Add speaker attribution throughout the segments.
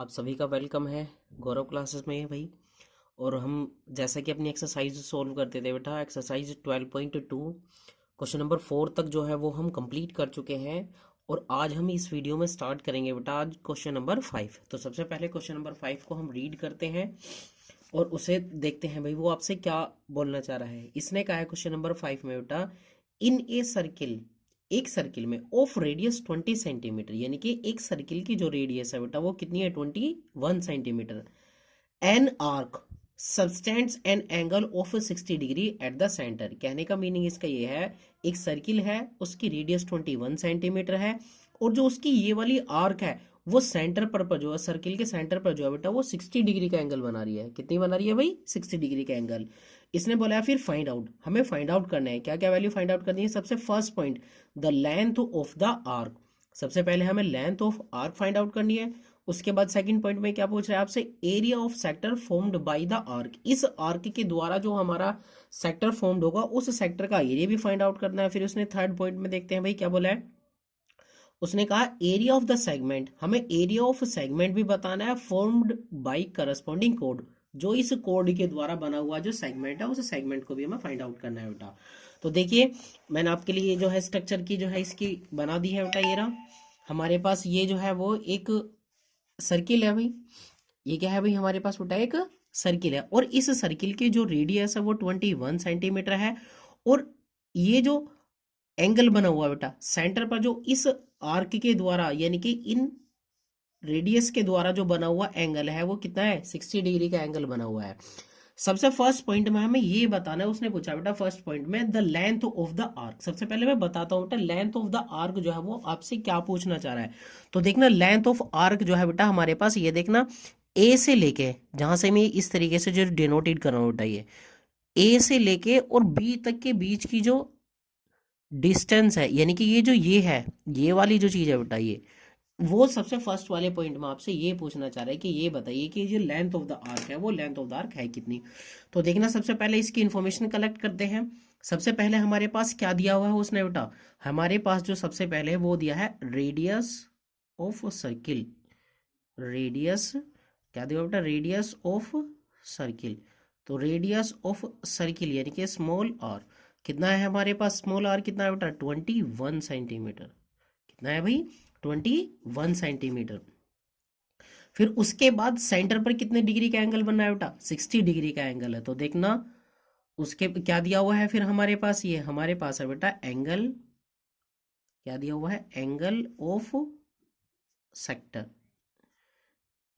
Speaker 1: आप सभी का वेलकम है गौरव क्लासेस में भाई। और हम जैसा कि अपनी एक्सरसाइज सोल्व करते थे बेटा, एक्सरसाइज 12.2 क्वेश्चन नंबर 4 तक जो है वो हम कंप्लीट कर चुके हैं। और आज हम इस वीडियो में स्टार्ट करेंगे बेटा आज क्वेश्चन नंबर 5। तो सबसे पहले क्वेश्चन नंबर 5 को हम रीड करते हैं और उसे देखते हैं भाई वो आपसे क्या बोलना चाह रहा है। इसने कहा है क्वेश्चन नंबर 5 में बेटा, इन ए सर्किल, एक सर्किल में ऑफ रेडियस 20 सेंटीमीटर, यानी कि एक सर्किल की जो रेडियस है बेटा वो कितनी है 21 centimetre. An arc subtends an angle of 60 degree at the centre. कहने का मीनिंग इसका ये है, एक सर्किल है उसकी रेडियस 21 सेंटीमीटर है और जो उसकी ये वाली आर्क है वो सेंटर पर जो है, सर्किल के सेंटर पर जो है बेटा वो 60 डिग्री का एंगल बना रही है। कितनी बना रही है भाई? 60 डिग्री का एंगल। इसने बोला फिर फाइंड आउट, हमें फाइंड आउट करना है। क्या क्या वैल्यू फाइंड आउट करनी है? सबसे first point, the length of the arc. सबसे पहले हमें length of arc find out करनी है। उसके बाद सेकंड पॉइंट में क्या पूछ रहा है आपसे? Area of sector formed by the arc. इस आर्क के द्वारा जो हमारा सेक्टर फॉर्म्ड होगा उस सेक्टर का एरिया भी फाइंड आउट करना है। फिर उसने थर्ड पॉइंट में देखते हैं भाई क्या बोला है। उसने कहा एरिया ऑफ द सेगमेंट, हमें एरिया ऑफ सेगमेंट भी बताना है फॉर्म्ड बाय करस्पॉन्डिंग कोड। जो इस कोड के द्वारा बना हुआ जो सेगमेंट है उस सेगमेंट को भी हमें फाइंड आउट करना है बेटा। तो देखिए मैंने आपके लिए जो है स्ट्रक्चर की जो है इसकी बना दी है बेटा। ये रहा हमारे पास, ये जो है वो एक सर्किल है भाई। ये क्या है भाई? हमारे पास बेटा एक सर्किल है और इस सर्किल की जो रेडियस है वो 21 सेंटीमीटर है। और ये जो एंगल बना हुआ बेटा सेंटर पर, जो इस आर्क के द्वारा यानी कि इन रेडियस के द्वारा जो बना हुआ एंगल है वो कितना है? 60 डिग्री का एंगल बना हुआ है। सबसे फर्स्ट पॉइंट में हमें ये बताना है। उसने पूछा बेटा फर्स्ट पॉइंट में the length of the arc. सबसे पहले मैं बताता हूँ बेटा लेंथ ऑफ द आर्क जो है वो आपसे क्या पूछना चाह रहा है। तो देखना लेंथ ऑफ आर्क जो है बेटा हमारे पास, ये देखना ए से लेके, जहां से मैं इस तरीके से जो डिनोटेड कर रहा हूँ बेटा, ये ए से लेके और बी तक के बीच की जो डिस्टेंस है, यानी कि ये जो ये है, ये वाली जो चीज है बेटा, ये वो सबसे फर्स्ट वाले पॉइंट में आपसे ये पूछना चाह रहा है कि ये बताइए कि जो लेंथ ऑफ द आर्क है वो लेंथ ऑफ द आर्क है कितनी। तो देखना सबसे पहले इसकी इंफॉर्मेशन कलेक्ट करते हैं। सबसे पहले हमारे पास क्या दिया हुआ है उसने बेटा? हमारे पास जो सबसे पहले वो दिया है रेडियस ऑफ सर्किल। रेडियस क्या दिया बेटा? Radius of circle. तो रेडियस ऑफ सर्किल यानी कि स्मॉल आर कितना है हमारे पास? स्मॉल आर कितना है बेटा? 21 सेंटीमीटर। कितना है भाई? 21 सेंटीमीटर। फिर उसके बाद सेंटर पर कितने डिग्री का एंगल बनना है बेटा? 60 डिग्री का एंगल है। तो देखना उसके क्या दिया हुआ है फिर हमारे पास? ये हमारे पास है बेटा एंगल, क्या दिया हुआ है? Angle of sector.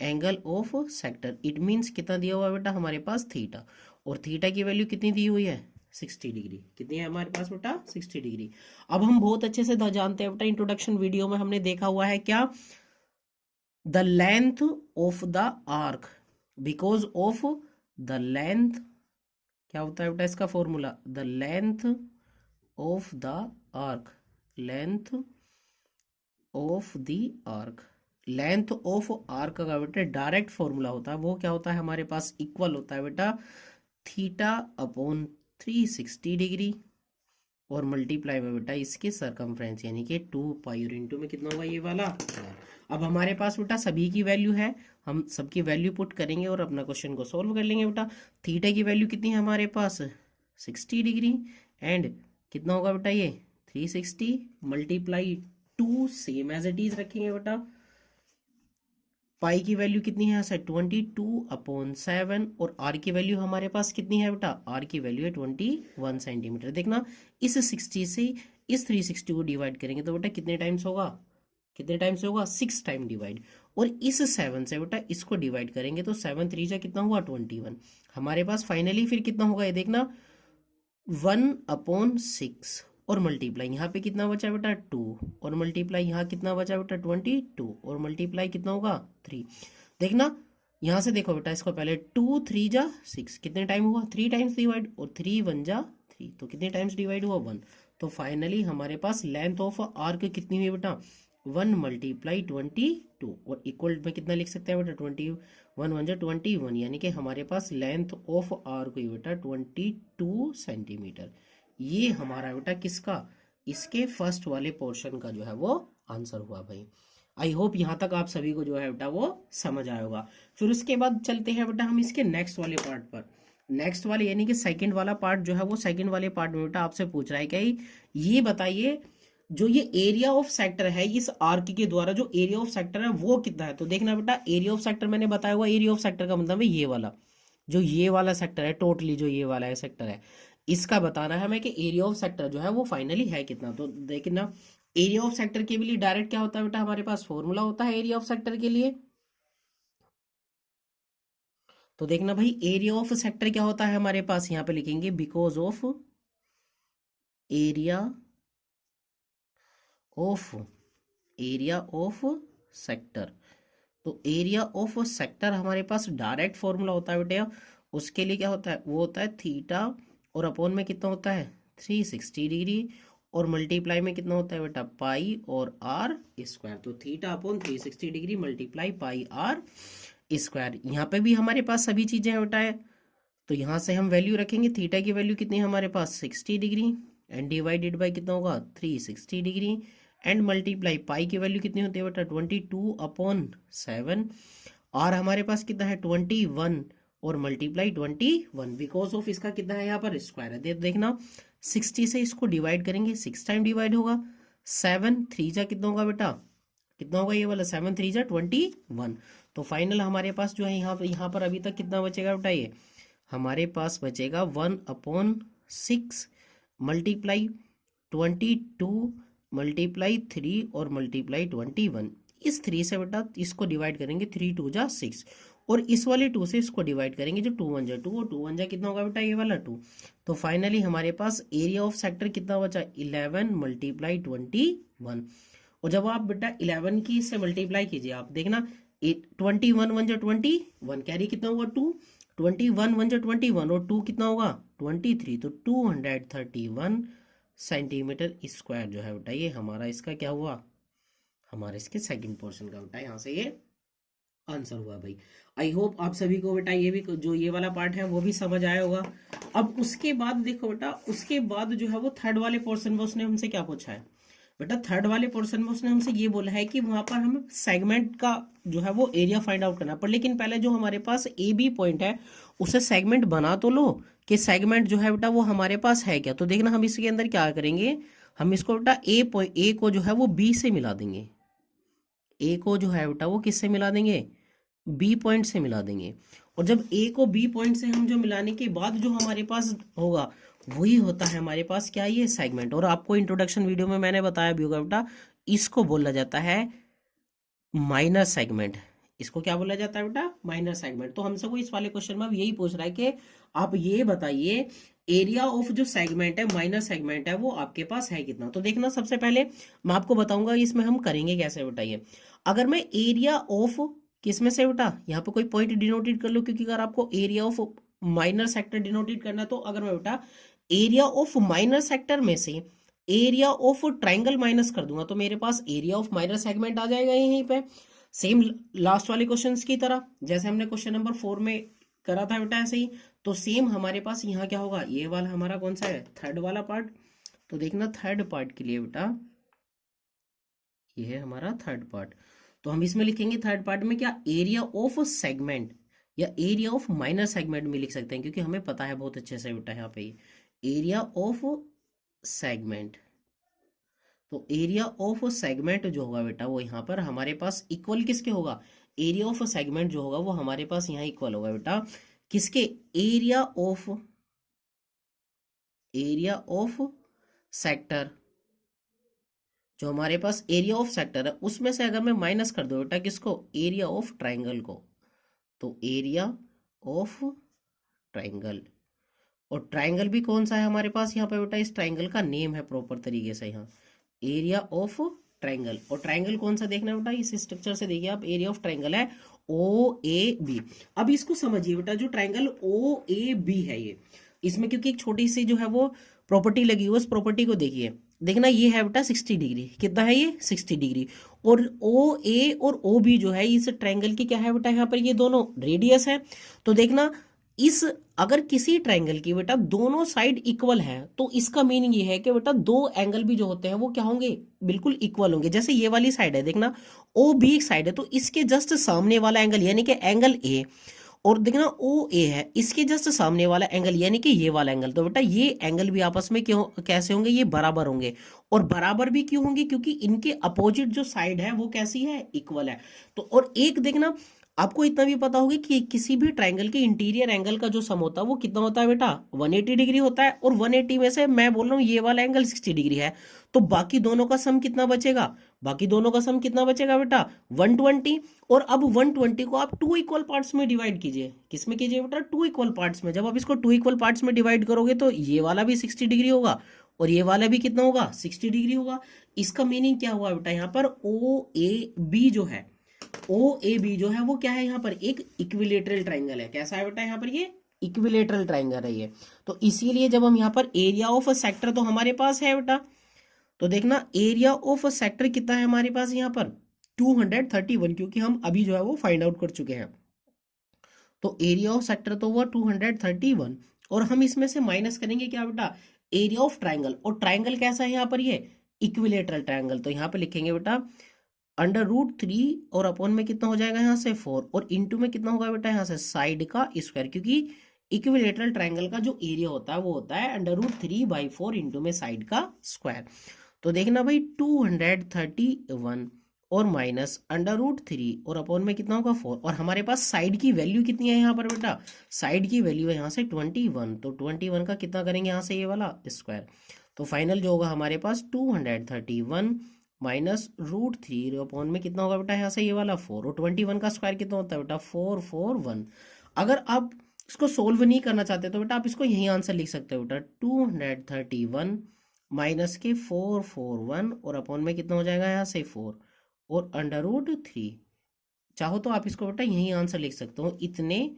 Speaker 1: Angle of sector it means कितना दिया हुआ है बेटा हमारे पास? थीटा। और थीटा की वैल्यू कितनी दी हुई है? 60 डिग्री। कितनी है हमारे पास बेटा? 60 डिग्री। अब हम बहुत अच्छे से जानते हैं बेटा, इंट्रोडक्शन वीडियो में हमने देखा हुआ है क्या? The length of the arc, because of the length, क्या होता है बेटा इसका formula? The length of the arc, length of the arc. Length of arc का बेटा डायरेक्ट फॉर्मूला होता है, वो क्या होता है हमारे पास? इक्वल होता है बेटा थीटा अपॉन 360 डिग्री और मल्टीप्लाई में बेटा इसके सरकमफ्रेंस यानी कि 2 पाई, और इंटू में कितना होगा ये वाला? अब हमारे पास बेटा सभी की वैल्यू है, हम सबकी वैल्यू पुट करेंगे और अपना क्वेश्चन को सॉल्व कर लेंगे बेटा। थीटा की वैल्यू कितनी है हमारे पास? 60 डिग्री। एंड कितना होगा बेटा ये? 360 multiply 2, same as it is रखेंगे बेटा। पाई की वैल्यू कितनी है? 22/7। और आर की वैल्यू हमारे पास कितनी है बेटा? आर की वैल्यू है 21 सेंटीमीटर। देखना इस 60 से इस 360 को डिवाइड करेंगे तो बेटा कितने टाइम्स होगा? कितने टाइम्स होगा? 6 टाइम डिवाइड। और इस 7 से बेटा इसको डिवाइड करेंगे तो 7 3 जा कितना हुआ? 21। हमारे पास फाइनली फिर कितना होगा ये देखना, 1/6 और मल्टीप्लाई यहाँ पे कितना बचा बेटा? 2 और मल्टीप्लाई यहाँ कितना बचा बेटा? 22 और मल्टीप्लाई कितना होगा? 3। देखना यहाँ से देखो बेटा, इसको पहले 2 3 जा 6, कितने टाइम हुआ? 3 टाइम्स डिवाइड, और 3 1 जा 3, तो कितने टाइम्स डिवाइड हुआ? 1। तो फाइनली हमारे पास लेंथ ऑफ आर्क कितनी हुई बेटा? 1 मल्टीप्लाई 22 और इक्वल में कितना लिख सकते हैं बेटा? 21 1 जा 21, यानी कि हमारे पास लेंथ ऑफ आर्क हुई बेटा 22 सेंटीमीटर। ये हमारा बेटा किसका? इसके फर्स्ट वाले पोर्शन का जो है वो आंसर हुआ भाई। आई होप यहाँ तक आप सभी को जो है बेटा वो समझ आया होगा। फिर उसके बाद चलते हैं बेटा हम इसके नेक्स्ट वाले पार्ट पर। नेक्स्ट वाले यानी कि सेकंड वाला पार्ट जो है वो सेकंड वाले पार्ट में बेटा आपसे पूछ रहा है कि ये बताइए जो ये एरिया ऑफ सेक्टर है इस आर्क के द्वारा जो एरिया ऑफ सेक्टर है वो कितना है। तो देखना बेटा एरिया ऑफ सेक्टर मैंने बताया हुआ, एरिया ऑफ सेक्टर का मतलब है ये वाला, जो ये वाला सेक्टर है, टोटली जो ये वाला है सेक्टर है, इसका बताना है हमें कि एरिया ऑफ सेक्टर जो है वो फाइनली है कितना। तो देखना एरिया ऑफ सेक्टर के लिए डायरेक्ट क्या होता है बेटा, हमारे पास फॉर्मूला होता है एरिया ऑफ सेक्टर के लिए। तो देखना भाई एरिया ऑफ सेक्टर क्या होता है हमारे पास, यहाँ पे लिखेंगे because of area of sector. तो एरिया ऑफ सेक्टर हमारे पास डायरेक्ट फॉर्मूला होता है बेटा, उसके लिए क्या होता है, वो होता है थीटा और अपॉन में कितना होता है 360 डिग्री, और मल्टीप्लाई में कितना होता है बेटा पाई और आर स्क्वायर। तो theta upon 360 degree multiply pi R square. यहाँ पे भी हमारे पास सभी चीजें हैं बेटा है, तो यहाँ से हम वैल्यू रखेंगे, थीटा की वैल्यू कितनी है हमारे पास 60 डिग्री एंड डिवाइडेड बाई कितना होगा 360 डिग्री एंड मल्टीप्लाई पाई की वैल्यू कितनी होती है बेटा 22/7, और हमारे पास कितना है 21 और मल्टीप्लाई 21 बिकॉज ऑफ इसका कितना है यहाँ पर स्क्वायर है। देखना 60 से इसको डिवाइड करेंगे, 6 टाइम डिवाइड होगा, 7 3 जा कितना होगा बेटा, कितना होगा ये वाला 7 3 जा 21। तो फाइनल हमारे पास जो है यहाँ पर अभी तक कितना बचेगा बेटा, ये हमारे पास बचेगा 1/6 मल्टीप्लाई 22 मल्टीप्लाई 3 और मल्टीप्लाई 21। इस 3 से बेटा इसको डिवाइड करेंगे, 3 2 जा 6, और इस वाले 2 से इसको डिवाइड करेंगे, जो 2 1 जा 2 और 2 1 जा कितना होगा बेटा ये वाला 2। तो फाइनली हमारे पास एरिया ऑफ सेक्टर कितना बचा 11 मल्टीप्लाई 21। और जब आप बेटा 11 की से मल्टीप्लाई कीजिए, आप देखना 21 1 जा 21, कैरी कितना होगा 2, 21 1 जा 21 और 2 कितना होगा 23, तो 231 सेंटीमीटर स्क्वायर जो है बेटा ये हमारा इसका क्या हुआ, हमारे इसके सेकंड पोर्शन का बेटा यहाँ से ये आंसर हुआ भाई। आई होप आप सभी को बेटा ये भी जो ये वाला पार्ट है वो भी समझ आया होगा। अब उसके बाद देखो बेटा, उसके बाद जो है वो थर्ड वाले पोर्शन में उसने हमसे क्या पूछा है बेटा, थर्ड वाले पोर्शन में उसने हमसे ये बोला है कि वहां पर हमें सेगमेंट का जो है वो एरिया फाइंड आउट करना, पर लेकिन पहले जो हमारे पास ए बी पॉइंट है उसे सेगमेंट बना तो लो कि सेगमेंट जो है बेटा वो हमारे पास है क्या। तो देखना हम इसके अंदर क्या करेंगे, हम इसको बेटा ए को जो है वो बी से मिला देंगे, ए को जो है बेटा वो किससे मिला देंगे, बी पॉइंट से मिला देंगे। और जब ए को बी पॉइंट से हम जो मिलाने के बाद जो हमारे पास होगा वही होता है हमारे पास क्या, ये सेगमेंट। और आपको इंट्रोडक्शन वीडियो में मैंने बताया भी होगा बेटा, इसको बोला जाता है माइनर सेगमेंट। इसको क्या बोला जाता है बेटा, माइनर सेगमेंट। तो हमसे कोई इस वाले क्वेश्चन में अब यही पूछ रहा है कि आप ये बताइए एरिया ऑफ जो सेगमेंट है, माइनर सेगमेंट है, वो आपके पास है कितना। तो देखना सबसे पहले मैं आपको बताऊंगा इसमें हम करेंगे कैसे बताइए। अगर मैं एरिया ऑफ किसमें से बेटा, यहाँ पे कोई पॉइंट डिनोटेड कर लो, क्योंकि अगर आपको area of minor sector denoted करना तो अगर मैं बेटा एरिया ऑफ माइनर सेक्टर में से एरिया ऑफ ट्राइंगल माइनस कर दूंगा तो मेरे पास एरिया ऑफ माइनर सेगमेंट आ जाएगा यहीं पे, सेम लास्ट वाले क्वेश्चंस की तरह जैसे हमने क्वेश्चन नंबर 4 में करा था बेटा ऐसे ही। तो सेम हमारे पास यहाँ क्या होगा, ये वाला हमारा कौन सा है, थर्ड वाला पार्ट। तो देखना थर्ड पार्ट के लिए बेटा ये है हमारा थर्ड पार्ट, तो हम इसमें लिखेंगे थर्ड पार्ट में क्या, एरिया ऑफ सेगमेंट या एरिया ऑफ माइनर सेगमेंट में लिख सकते हैं, क्योंकि हमें पता है बहुत अच्छे से बेटा यहाँ पे एरिया ऑफ सेगमेंट। तो एरिया ऑफ सेगमेंट जो होगा बेटा वो यहाँ पर हमारे पास इक्वल किसके होगा, एरिया ऑफ सेगमेंट जो होगा वो हमारे पास यहाँ इक्वल होगा बेटा किसके, एरिया ऑफ सेक्टर। जो हमारे पास एरिया ऑफ सेक्टर है उसमें से अगर मैं माइनस कर दूं बेटा किसको, एरिया ऑफ ट्राइंगल को, तो एरिया ऑफ ट्राइंगल। और ट्राइंगल भी कौन सा है हमारे पास यहाँ पे बेटा, इस ट्राइंगल का नेम है प्रॉपर तरीके से यहाँ एरिया ऑफ ट्राइंगल। और ट्राइंगल कौन सा देखना बेटा, इस स्ट्रक्चर से देखिए आप, एरिया ऑफ ट्राइंगल है ओ ए बी। अब इसको समझिए बेटा, जो ट्राइंगल ओ ए बी है ये, इसमें क्योंकि एक छोटी सी जो है वो प्रॉपर्टी लगी हुई, उस प्रॉपर्टी को देखिए, देखना ये है बेटा 60 डिग्री, कितना है ये 60 डिग्री। और ओ ए और ओ बी जो है इस ट्राइंगल की क्या है बेटा, यहाँ पर ये दोनों रेडियस है। तो देखना इस अगर किसी ट्रायंगल की बेटा दोनों साइड इक्वल है तो इसका मीनिंग ये है कि बेटा दो एंगल भी जो होते हैं वो क्या होंगे, बिल्कुल इक्वल होंगे। जैसे ये वाली साइड है देखना, ओ बी एक साइड है, तो इसके जस्ट सामने वाला एंगल यानी कि एंगल ए, और देखना ओ ए है, इसके जस्ट सामने वाला एंगल यानी कि ये वाला एंगल, तो बेटा ये एंगल भी आपस में क्यों कैसे होंगे, ये बराबर होंगे। और बराबर भी क्यों होंगे, क्योंकि इनके अपोजिट जो साइड है वो कैसी है, इक्वल है। तो और एक देखना, आपको इतना भी पता होगा कि किसी भी ट्रायंगल के इंटीरियर एंगल का जो सम होता है वो कितना होता है बेटा, 180 डिग्री होता है। और 180 में से मैं बोल रहा हूँ ये वाला एंगल 60 डिग्री है, तो बाकी दोनों का सम कितना बचेगा, बाकी दोनों का सम कितना बचेगा बेटा, 120। और अब 120 को आप टू इक्वल पार्ट्स में डिवाइड कीजिए, किसमें कीजिए बेटा, टू इक्वल पार्ट्स में। जब आप इसको टू इक्वल पार्ट्स में डिवाइड करोगे तो ये वाला भी 60 डिग्री होगा और ये वाला भी कितना होगा, 60 डिग्री होगा। इसका मीनिंग क्या हुआ बेटा, यहाँ पर ओ ए बी जो है, ओ ए बी जो है वो क्या है, यहाँ पर एक इक्विलेटरल ट्राइंगल है। कैसा है बेटा, यहाँ पर ये इक्विलेटरल ट्राइंगल है ये। तो इसीलिए जब हम यहाँ पर एरिया ऑफ अ सेक्टर तो हमारे पास है बेटा, तो देखना एरिया ऑफ अ सेक्टर कितना है हमारे पास यहाँ पर 231, क्योंकि हम अभी जो है वो फाइंड आउट कर चुके हैं। तो एरिया ऑफ सेक्टर तो हुआ 231, और हम इसमें से माइनस करेंगे क्या बेटा, एरिया ऑफ ट्राइंगल। और ट्राइंगल कैसा है यहाँ पर, ये इक्विलेटरल ट्राइंगल। तो यहाँ पे लिखेंगे बेटा √3 और अपॉन में कितना हो जाएगा यहाँ से 4, और इंटू में कितना होगा बेटा यहाँ से साइड का स्क्वायर, क्योंकि इक्विलेटरल ट्राइंगल का जो एरिया होता है वो होता है √3/4 इंटू में साइड का स्क्वायर। तो देखना भाई 231 और माइनस √3 और अपॉन में कितना होगा 4, और हमारे पास साइड की वैल्यू कितनी है यहाँ पर बेटा, साइड की वैल्यू है यहाँ से 21, तो 21 का कितना करेंगे यहाँ से ये वाला स्क्वायर। तो फाइनल जो होगा हमारे पास 231 माइनस √3 अपॉन में कितना होगा बेटा यहाँ से ये वाला 4, और 21 का स्क्वायर कितना होता है बेटा 441। अगर आप इसको सोल्व नहीं करना चाहते तो बेटा आप इसको यही आंसर लिख सकते हो बेटा 231 माइनस के 441 और अपॉन में कितना हो जाएगा यहाँ से 4 और √3। चाहो तो आप इसको बेटा यही आंसर लिख सकते हो इतने,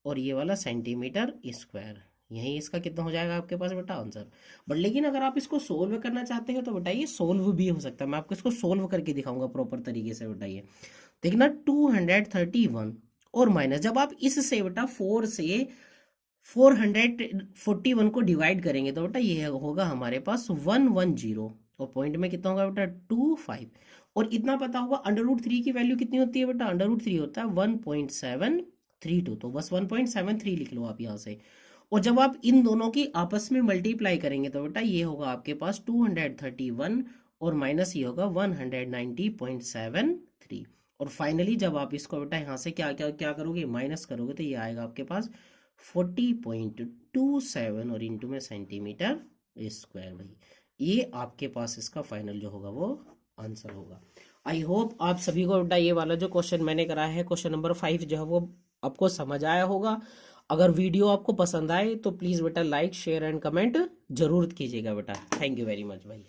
Speaker 1: और ये वाला सेंटीमीटर स्क्वायर, यही इसका कितना हो जाएगा आपके पास बेटा आंसर। बट लेकिन अगर आप इसको सोल्व करना चाहते हो तो बेटा ये सोल्व भी हो सकता है, मैं आपको इसको सोल्व करके दिखाऊंगा प्रॉपर तरीके से बेटा। ये देखना 231 और माइनस, जब आप इससे बेटा 4 से 441 को डिवाइड करेंगे तो बेटा ये होगा हमारे पास 110, और पॉइंट में कितना होगा बेटा 25। और इतना पता होगा √3 की वैल्यू कितनी होती है बेटा, √3 होता है 1.732, तो बस 1.73 लिख लो आप यहाँ से। और जब आप इन दोनों की आपस में मल्टीप्लाई करेंगे तो बेटा ये होगा आपके पास 231 और माइनस ये होगा 190.73। और फाइनली जब आप इसको बेटा यहाँ से क्या क्या क्या करोगे, माइनस करोगे, तो ये आएगा आपके पास 40.27 और इंटू में सेंटीमीटर स्क्वायर। भाई ये आपके पास इसका फाइनल जो होगा वो आंसर होगा। आई होप आप सभी को बेटा ये वाला जो क्वेश्चन मैंने कराया है, क्वेश्चन नंबर 5 जो है वो आपको समझ आया होगा। अगर वीडियो आपको पसंद आए तो प्लीज़ बेटा लाइक शेयर एंड कमेंट जरूर कीजिएगा बेटा। थैंक यू वेरी मच भाई।